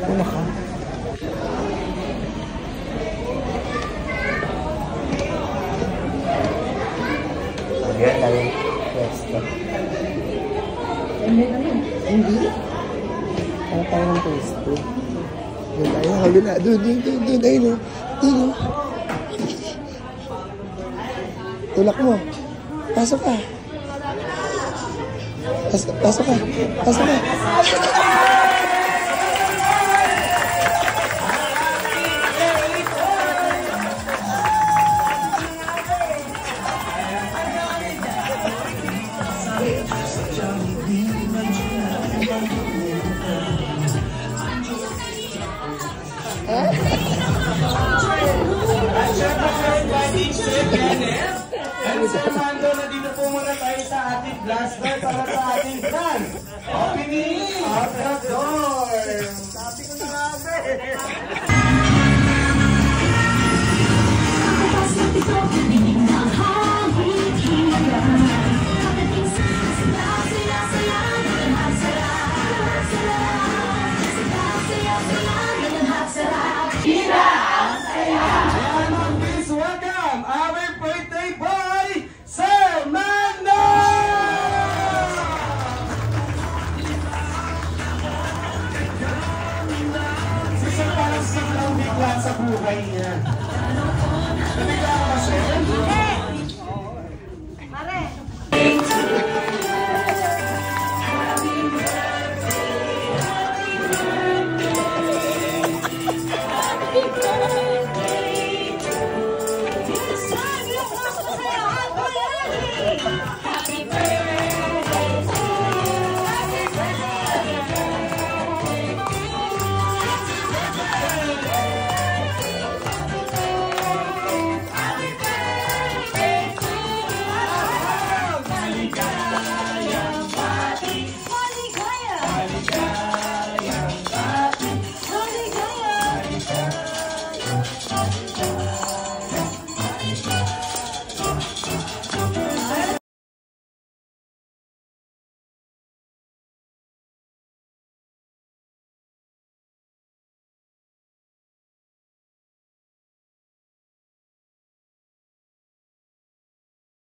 Una ka. Ayan, dahil pwesto. Hindi? Ano tayo ng pwesto? Doon tayo, kabila. Doon, ayun o. Doon o. Tulak mo. Pasok ka. Pasok ka. Pasok ka. Mando na dito po muna tayo sa ating blaster para sa ating fan. Opening of the door. Sabi ko na sa buhay niya. Nabigla ka ba, sir?